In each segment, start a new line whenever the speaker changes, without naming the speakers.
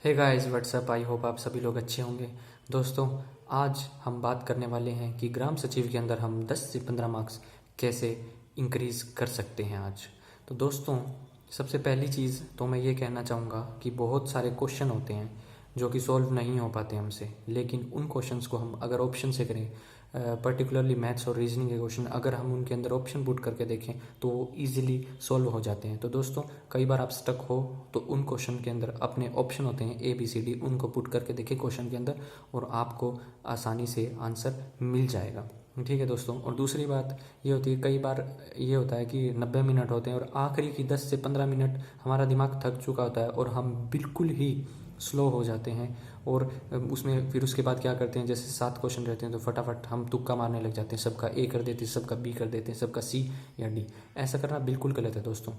Hey guys what's up, I hope आप सभी लोग अच्छे होंगे। दोस्तों, आज हम बात करने वाले हैं कि ग्राम सचिव के अंदर हम 10 से 15 मार्क्स कैसे इंक्रीज़ कर सकते हैं आज। तो दोस्तों, सबसे पहली चीज़ तो मैं ये कहना चाहूँगा कि बहुत सारे क्वेश्चन होते हैं जो कि सॉल्व नहीं हो पाते हमसे, लेकिन उन क्वेश्चंस को हम अगर ऑप्शन से करें, पर्टिकुलरली मैथ्स और रीजनिंग के क्वेश्चन अगर हम उनके अंदर ऑप्शन पुट करके देखें तो वो ईजिली सॉल्व हो जाते हैं। तो दोस्तों, कई बार आप स्टक हो तो उन क्वेश्चन के अंदर अपने ऑप्शन होते हैं ABCD, उनको पुट करके देखें क्वेश्चन के अंदर और आपको आसानी से आंसर मिल जाएगा। ठीक है दोस्तों। और दूसरी बात ये होती है, कई बार ये होता है कि 90 मिनट होते हैं और आखिरी की 10 से 15 मिनट हमारा दिमाग थक चुका होता है और हम बिल्कुल ही स्लो हो जाते हैं और उसमें फिर उसके बाद क्या करते हैं, जैसे 7 क्वेश्चन रहते हैं तो फटाफट हम तुक्का मारने लग जाते हैं, सबका A कर देते हैं, सबका B कर देते हैं, सबका C या D। ऐसा करना बिल्कुल गलत है दोस्तों।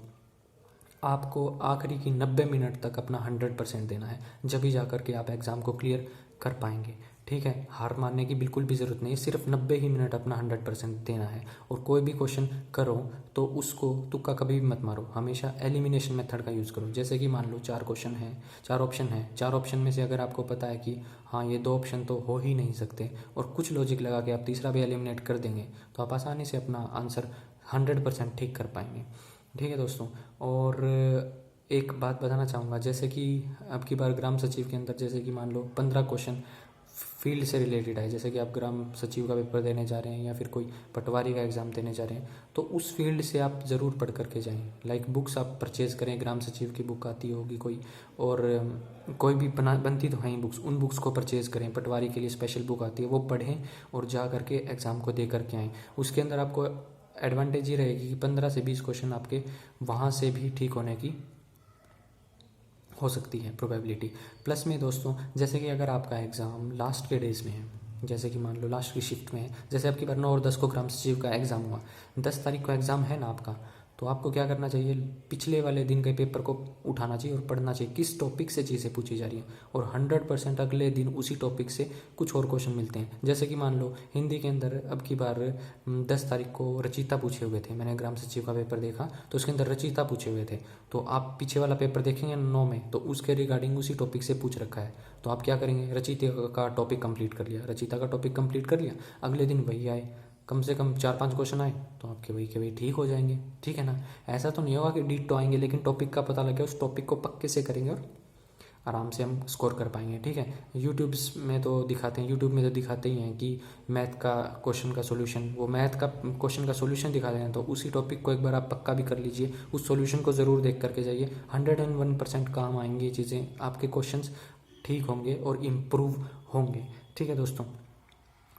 आपको आखिरी की 90 मिनट तक अपना 100% देना है, जब ही जाकर के आप एग्ज़ाम को क्लियर कर पाएंगे। ठीक है, हार मानने की बिल्कुल भी ज़रूरत नहीं है, सिर्फ 90 ही मिनट अपना 100% देना है। और कोई भी क्वेश्चन करो तो उसको तुक्का कभी भी मत मारो, हमेशा एलिमिनेशन मेथड का यूज़ करो। जैसे कि मान लो 4 क्वेश्चन हैं, 4 ऑप्शन हैं, 4 ऑप्शन में से अगर आपको पता है कि हाँ ये 2 ऑप्शन तो हो ही नहीं सकते और कुछ लॉजिक लगा के आप तीसरा भी एलिमिनेट कर देंगे तो आप आसानी से अपना आंसर 100% ठीक कर पाएंगे। ठीक है दोस्तों। और एक बात बताना चाहूँगा, जैसे कि अब की बार ग्राम सचिव के अंदर जैसे कि मान लो 15 क्वेश्चन फील्ड से रिलेटेड है, जैसे कि आप ग्राम सचिव का पेपर देने जा रहे हैं या फिर कोई पटवारी का एग्ज़ाम देने जा रहे हैं तो उस फील्ड से आप ज़रूर पढ़ करके जाएं। लाइक बुक्स आप परचेज़ करें, ग्राम सचिव की बुक आती होगी कोई, और कोई भी बनती तो हैं ही बुक्स, उन बुक्स को परचेज़ करें। पटवारी के लिए स्पेशल बुक आती है, वो पढ़ें और जा करके एग्ज़ाम को दे करके आएँ। उसके अंदर आपको एडवांटेज ये रहेगी कि 15 से 20 क्वेश्चन आपके वहाँ से भी ठीक होने की हो सकती है प्रोबेबिलिटी। प्लस में दोस्तों, जैसे कि अगर आपका एग्ज़ाम लास्ट के डेज़ में है, जैसे कि मान लो लास्ट की शिफ्ट में है, जैसे आपकी बार 9 और 10 को ग्राम सचिव का एग्ज़ाम हुआ, 10 तारीख को एग्ज़ाम है ना आपका, तो आपको क्या करना चाहिए, पिछले वाले दिन के पेपर को उठाना चाहिए और पढ़ना चाहिए किस टॉपिक से चीज़ें पूछी जा रही हैं, और 100% अगले दिन उसी टॉपिक से कुछ और क्वेश्चन मिलते हैं। जैसे कि मान लो हिंदी के अंदर अब की बार 10 तारीख को रचयिता पूछे हुए थे, मैंने ग्राम सचिव का पेपर देखा तो उसके अंदर रचयिता पूछे हुए थे। तो आप पीछे वाला पेपर देखेंगे 9 में तो उसके रिगार्डिंग उसी टॉपिक से पूछ रखा है, तो आप क्या करेंगे, रचयिता का टॉपिक कंप्लीट कर लिया, रचयिता का टॉपिक कंप्लीट कर लिया, अगले दिन वही आए, कम से कम 4-5 क्वेश्चन आए तो आपके वही के वही ठीक हो जाएंगे। ठीक है ना। ऐसा तो नहीं होगा कि डीट तो आएंगे, लेकिन टॉपिक का पता लग गया, उस टॉपिक को पक्के से करेंगे और आराम से हम स्कोर कर पाएंगे। ठीक है। यूट्यूब में तो दिखाते ही हैं कि मैथ का क्वेश्चन का सोल्यूशन, वो मैथ का क्वेश्चन का सोल्यूशन दिखाते हैं, तो उसी टॉपिक को एक बार आप पक्का भी कर लीजिए, उस सोल्यूशन को ज़रूर देख करके जाइए। 101% काम आएंगी ये चीज़ें, आपके क्वेश्चन ठीक होंगे और इम्प्रूव होंगे। ठीक है दोस्तों।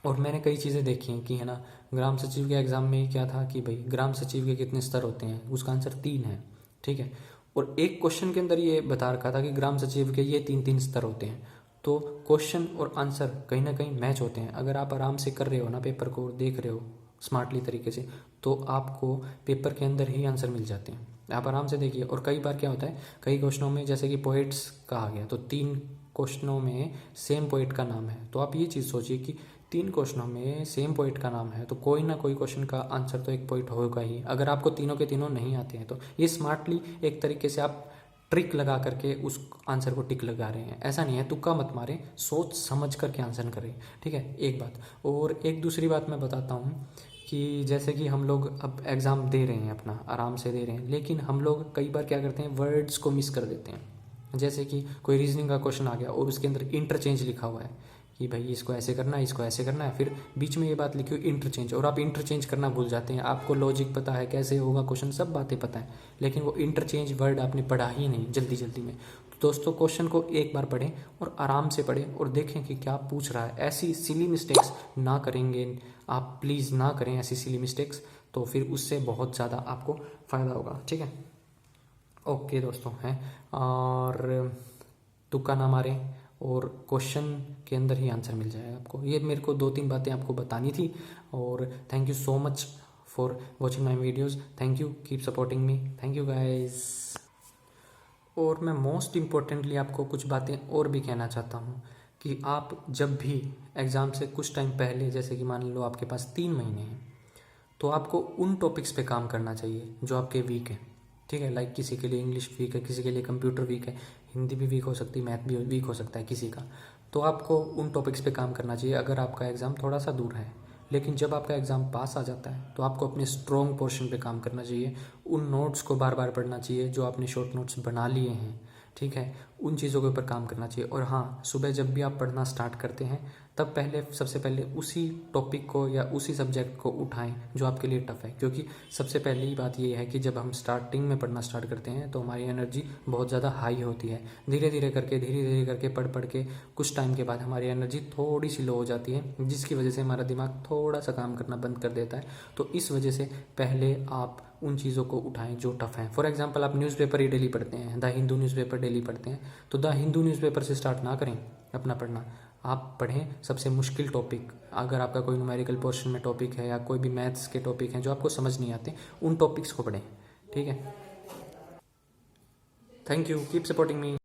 और मैंने कई चीज़ें देखी हैं कि है ना, ग्राम सचिव के एग्ज़ाम में क्या था कि भाई ग्राम सचिव के कितने स्तर होते हैं, उसका आंसर 3 है। ठीक है। और एक क्वेश्चन के अंदर ये बता रखा था कि ग्राम सचिव के ये 3-3 स्तर होते हैं। तो क्वेश्चन और आंसर कहीं ना कहीं मैच होते हैं। अगर आप आराम से कर रहे हो ना, पेपर को देख रहे हो स्मार्टली तरीके से, तो आपको पेपर के अंदर ही आंसर मिल जाते हैं। आप आराम से देखिए। और कई बार क्या होता है, कई क्वेश्चनों में जैसे कि पोइट्स का आ गया तो 3 क्वेश्चनों में सेम पोइट का नाम है, तो आप ये चीज़ सोचिए कि 3 क्वेश्चनों में सेम पोइट का नाम है तो कोई ना कोई क्वेश्चन का आंसर तो एक पोइट होगा ही। अगर आपको तीनों के तीनों नहीं आते हैं तो ये स्मार्टली एक तरीके से आप ट्रिक लगा करके उस आंसर को टिक लगा रहे हैं। ऐसा नहीं है, तुक्का मत मारें, सोच समझ करके आंसर करें। ठीक है, एक बात। और एक दूसरी बात मैं बताता हूँ कि जैसे कि हम लोग अब एग्ज़ाम दे रहे हैं, अपना आराम से दे रहे हैं, लेकिन हम लोग कई बार क्या करते हैं, वर्ड्स को मिस कर देते हैं। जैसे कि कोई रीजनिंग का क्वेश्चन आ गया और उसके अंदर इंटरचेंज लिखा हुआ है कि भाई इसको ऐसे करना है, इसको ऐसे करना है, फिर बीच में ये बात लिखी हुई इंटरचेंज, और आप इंटरचेंज करना भूल जाते हैं। आपको लॉजिक पता है कैसे होगा क्वेश्चन, सब बातें पता है, लेकिन वो इंटरचेंज वर्ड आपने पढ़ा ही नहीं जल्दी जल्दी में। तो दोस्तों, क्वेश्चन को एक बार पढ़ें और आराम से पढ़ें और देखें कि क्या पूछ रहा है। ऐसी सिली मिस्टेक्स ना करेंगे आप, प्लीज़ ना करें ऐसी सिली मिस्टेक्स, तो फिर उससे बहुत ज़्यादा आपको फ़ायदा होगा। ठीक है। ओके दोस्तों हैं, और तुक्का ना मारें और क्वेश्चन के अंदर ही आंसर मिल जाएगा आपको। ये मेरे को 2-3 बातें आपको बतानी थी। और thank you so much for watching my videos. Thank you, keep supporting me. Thank you guys. और मैं मोस्ट इम्पोर्टेंटली आपको कुछ बातें और भी कहना चाहता हूँ कि आप जब भी एग्ज़ाम से कुछ टाइम पहले, जैसे कि मान लो आपके पास 3 महीने हैं, तो आपको उन टॉपिक्स पे काम करना चाहिए जो आपके वीक हैं। ठीक है। लाइक किसी के लिए इंग्लिश वीक है, किसी के लिए कंप्यूटर वीक है, हिंदी भी वीक हो सकती है, मैथ भी वीक हो सकता है किसी का। तो आपको उन टॉपिक्स पे काम करना चाहिए अगर आपका एग्ज़ाम थोड़ा सा दूर है। लेकिन जब आपका एग्ज़ाम पास आ जाता है तो आपको अपने स्ट्रॉन्ग पोर्शन पे काम करना चाहिए। उन नोट्स को बार बार पढ़ना चाहिए जो आपने शॉर्ट नोट्स बना लिए हैं, ठीक है, उन चीज़ों के ऊपर काम करना चाहिए। और हाँ, सुबह जब भी आप पढ़ना स्टार्ट करते हैं तब सबसे पहले उसी टॉपिक को या उसी सब्जेक्ट को उठाएं जो आपके लिए टफ है। क्योंकि सबसे पहली बात ये है कि जब हम स्टार्टिंग में पढ़ना स्टार्ट करते हैं तो हमारी एनर्जी बहुत ज़्यादा हाई होती है। धीरे धीरे करके पढ़ के कुछ टाइम के बाद हमारी एनर्जी थोड़ी सी लो हो जाती है, जिसकी वजह से हमारा दिमाग थोड़ा सा काम करना बंद कर देता है। तो इस वजह से पहले आप उन चीज़ों को उठाएं जो टफ हैं। फॉर एग्जांपल, आप न्यूज़पेपर ही डेली पढ़ते हैं, द हिंदू न्यूज़पेपर डेली पढ़ते हैं, तो द हिंदू न्यूज़पेपर से स्टार्ट ना करें अपना पढ़ना। आप पढ़ें सबसे मुश्किल टॉपिक, अगर आपका कोई न्यूमेरिकल पोर्शन में टॉपिक है या कोई भी मैथ्स के टॉपिक हैं जो आपको समझ नहीं आते, उन टॉपिक्स को पढ़ें, ठीक है। Thank you, keep supporting me.